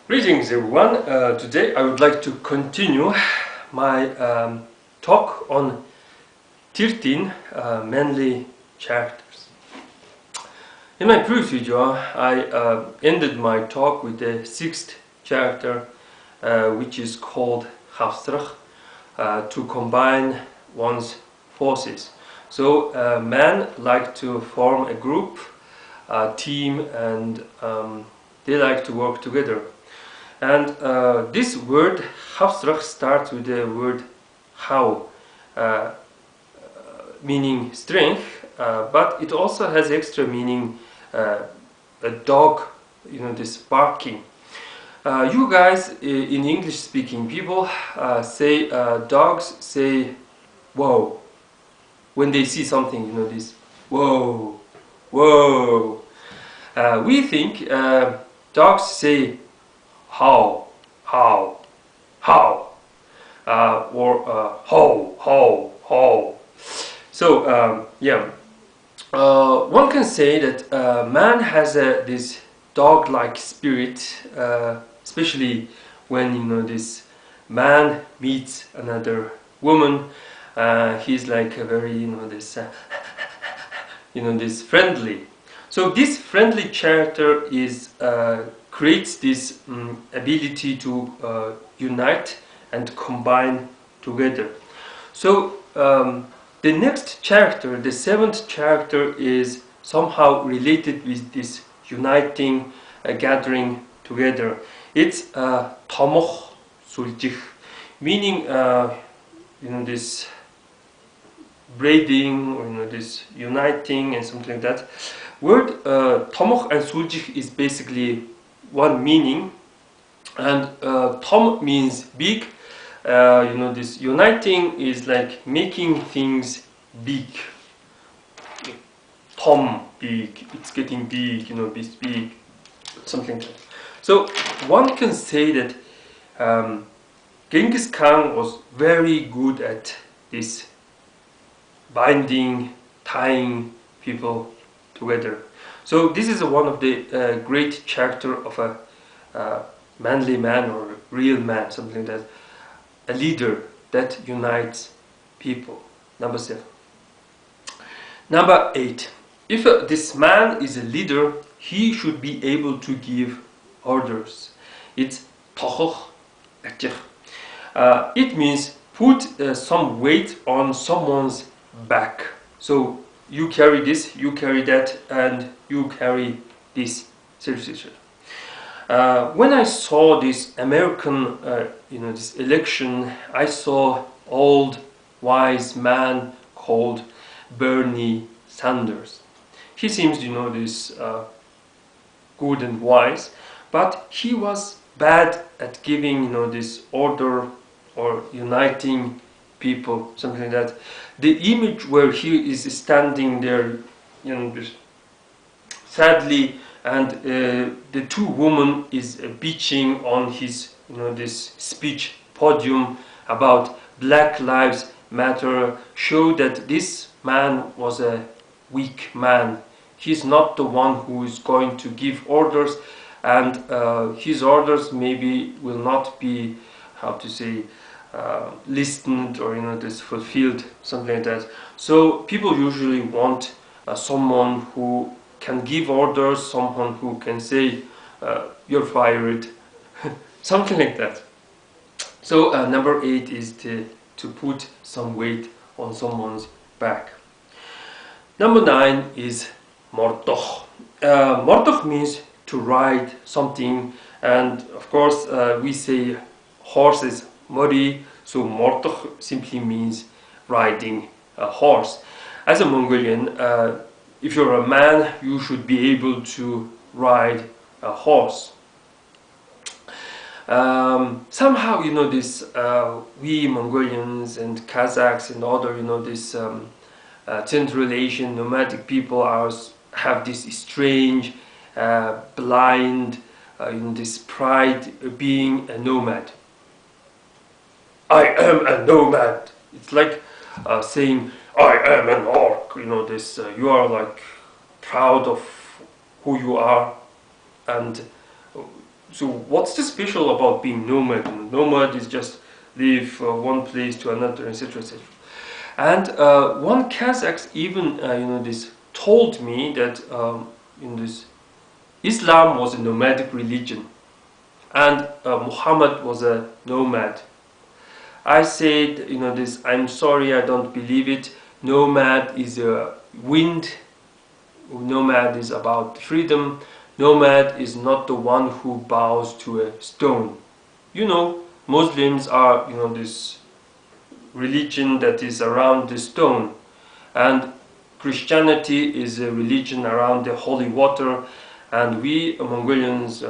Greetings everyone. Today I would like to continue my talk on 13 manly characters. In my previous video I ended my talk with the 6th character, which is called Huntre-kh, to combine one's forces. So men like to form a group, a team, and they like to work together. And this word Huntre-kh starts with the word how, meaning strength, but it also has extra meaning, a dog, this barking. You guys in English speaking people say dogs say whoa when they see something, this whoa, whoa. We think dogs say how, how, how, or ho, ho, ho. So yeah, one can say that man has this dog-like spirit, especially when this man meets another woman. He's like a very this this friendly. So this friendly character is creates this ability to unite and combine together. So the next character, the 7th character, is somehow related with this uniting, gathering together. It's Tomo-kh, Sulji-kh, meaning this braiding, or this uniting and something like that. Word Tomo-kh and Sulji-kh is basically one meaning, and Tom means big. This uniting is like making things big. Tom, big, it's getting big, this big, something like that. So one can say that Genghis Khan was very good at this binding, tying people together. So this is one of the great character of a manly man or a real man, something like that, a leader that unites people. Number 7. Number 8. If this man is a leader, he should be able to give orders. It's Tokhokh, Achi-kh. It means put some weight on someone's back. So you carry this, you carry that, and you carry this situation. When I saw this American, this election, I saw old wise man called Bernie Sanders. He seems, this good and wise, but he was bad at giving, this order or uniting people, something like that. The image where he is standing there, sadly, and the 2 women is bitching on his, this speech podium about Black Lives Matter, show that this man was a weak man. He's not the one who is going to give orders, and his orders maybe will not be, how to say, listened or this fulfilled, something like that. So people usually want someone who can give orders, someone who can say you're fired, something like that. So number 8 is to put some weight on someone's back. Number 9 is Mordo-kh. Mordo-kh means to ride something, and of course we say horses Muri, so Mordo-kh simply means riding a horse. As a Mongolian, if you're a man, you should be able to ride a horse. Somehow, this we Mongolians and Kazakhs and other, this Central Asian nomadic people have this strange, blind, this pride being a nomad. I am a nomad. It's like saying I am an orc. This you are like proud of who you are, and so what's the special about being nomad? Nomad is just leave one place to another, etc., etc. And one Kazakh even this told me that in this Islam was a nomadic religion, and Muhammad was a nomad. I said, this. I'm sorry, I don't believe it. Nomad is a wind. Nomad is about freedom. Nomad is not the one who bows to a stone. Muslims are, this religion that is around the stone, and Christianity is a religion around the holy water, and we Mongolians,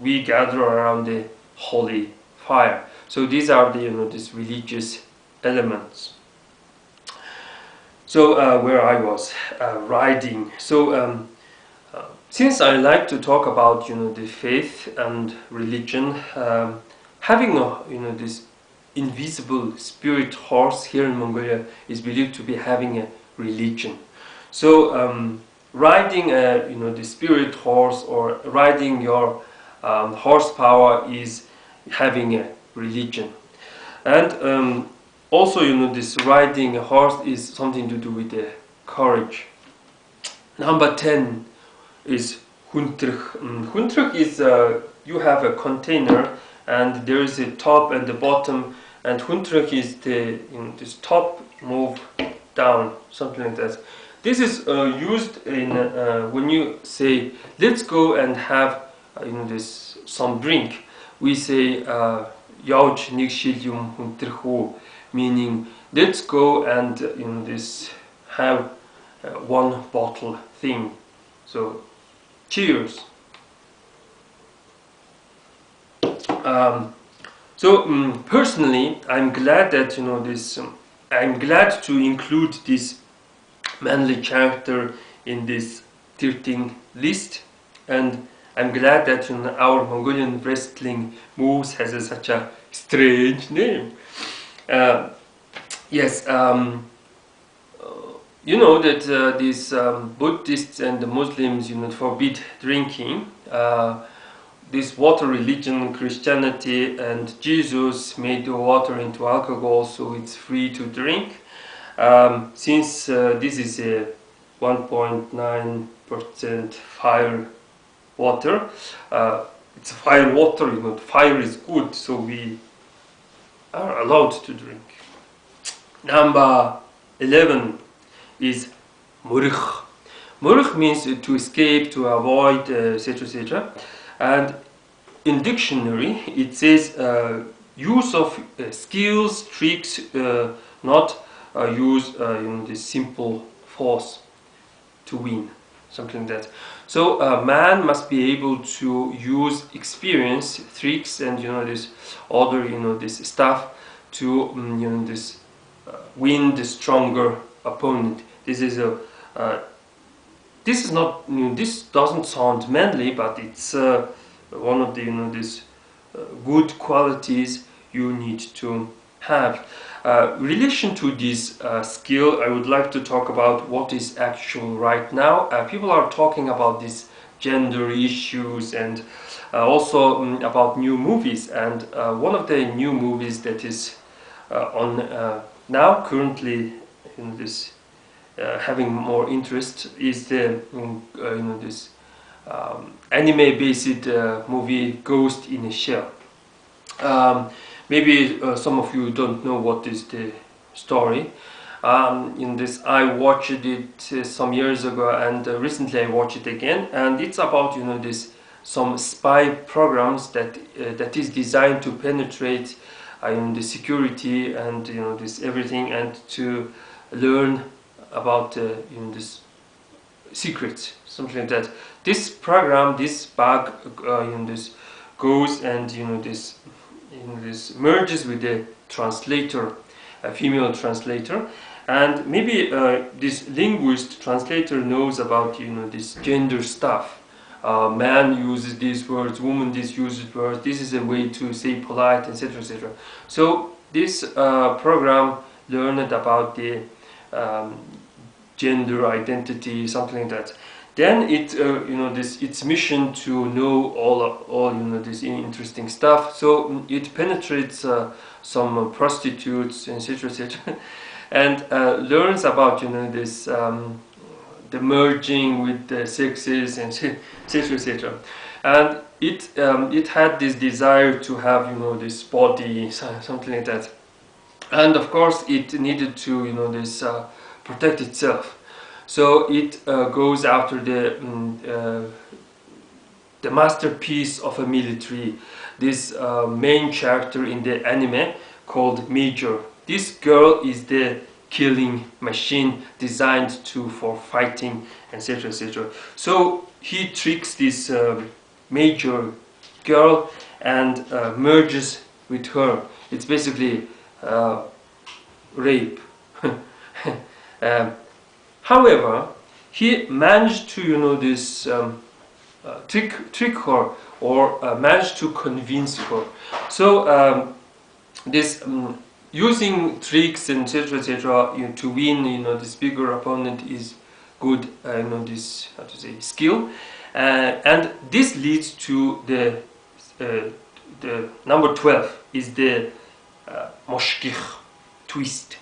we gather around the holy fire. So these are the these religious elements. So where I was riding. So since I like to talk about the faith and religion, having a this invisible spirit horse here in Mongolia is believed to be having a religion. So riding the spirit horse, or riding your horsepower, is having a religion. And also this riding a horse is something to do with the courage. Number 10 is Huntre-kh. Huntre-kh is you have a container, and there is a top and the bottom, and Huntre-kh is the this top move down, something like that. This is used in when you say let's go and have this some drink. We say Yauch Nixilium Huntre-kh, meaning let's go and this have one bottle thing. So cheers. Personally, I'm glad that this. I'm glad to include this manly character in this 13 list, and I'm glad that our Mongolian wrestling moves has such a strange name. Yes, you know that these Buddhists and the Muslims forbid drinking. This water religion, Christianity, and Jesus made the water into alcohol, so it's free to drink. Since this is a 1.9% fire water, it's fire water, fire is good, so we are allowed to drink. Number 11 is Muri-kh. Muri-kh means to escape, to avoid, etc., etc. And in dictionary it says use of skills, tricks, not use this simple force to win, something like that. So a man must be able to use experience, tricks, and this other this stuff to this win the stronger opponent. This is a this is not this doesn't sound manly, but it's one of the this good qualities you need to have. Relation to this skill, I would like to talk about what is actual right now. People are talking about these gender issues, and also about new movies. And one of the new movies that is on now currently in this having more interest is the this anime-based movie Ghost in a Shell. Maybe some of you don't know what is the story. In this, I watched it some years ago, and recently I watched it again. And it's about this some spy programs that that is designed to penetrate the security and this everything, and to learn about this secrets, something like that. This program, this bug, this goes and this merges with the translator, a female translator, and maybe this linguist translator knows about this gender stuff. Man uses these words, woman this uses words. This is a way to say polite, etc., etc. So this program learned about the gender identity, something like that. Then its mission to know all this interesting stuff. So it penetrates some prostitutes, etc., etc., and learns about this the merging with the sexes, and etc., etc. And it had this desire to have this body, something like that. And of course it needed to protect itself. So it goes after the masterpiece of a military, this main character in the anime called Major. This girl is the killing machine designed for fighting, etc., etc. So he tricks this Major girl and merges with her. It's basically rape. However, he managed to trick her, or managed to convince her. So this using tricks and etc., etc., to win this bigger opponent is good this, how to say, skill, and this leads to the number 12 is the Mushgi-kh twist.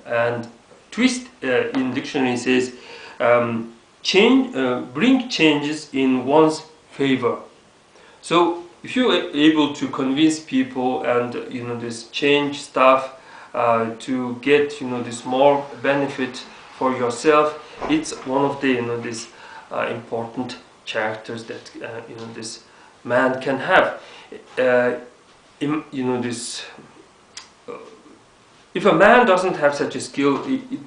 And twist in dictionary says bring changes in one's favor. So if you are able to convince people and this change stuff to get this more benefit for yourself, it's one of the this important characters that this man can have. This if a man doesn't have such a skill,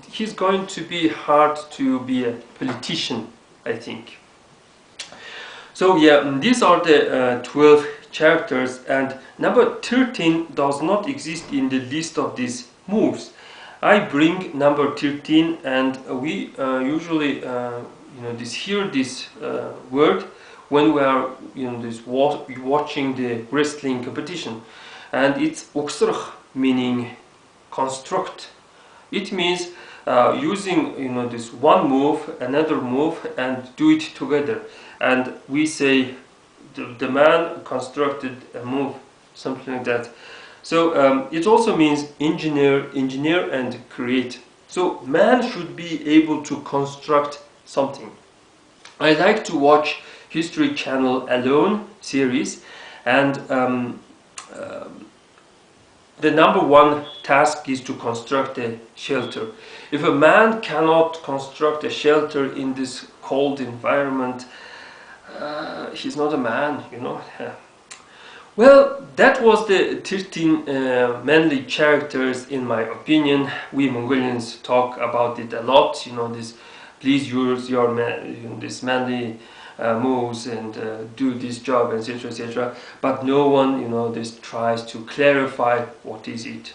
he's going to be hard to be a politician, I think. So yeah, these are the 12 characters, and number 13 does not exist in the list of these moves. I bring number 13, and we usually hear this word when we are watching the wrestling competition, and it's Ugsra-kh, meaning construct. It means using this one move, another move, and do it together. And we say the man constructed a move, something like that. So it also means engineer and create. So man should be able to construct something. I like to watch History Channel Alone series, and the number one task is to construct a shelter. If a man cannot construct a shelter in this cold environment, he's not a man, Well, that was the 13 manly characters, in my opinion. We Mongolians talk about it a lot, this, please use your this manly moves and do this job, etc., etc. But no one, this tries to clarify what is it.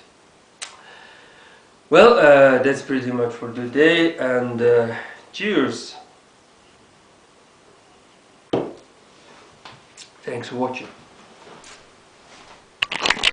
Well, that's pretty much for today, and cheers. Thanks for watching.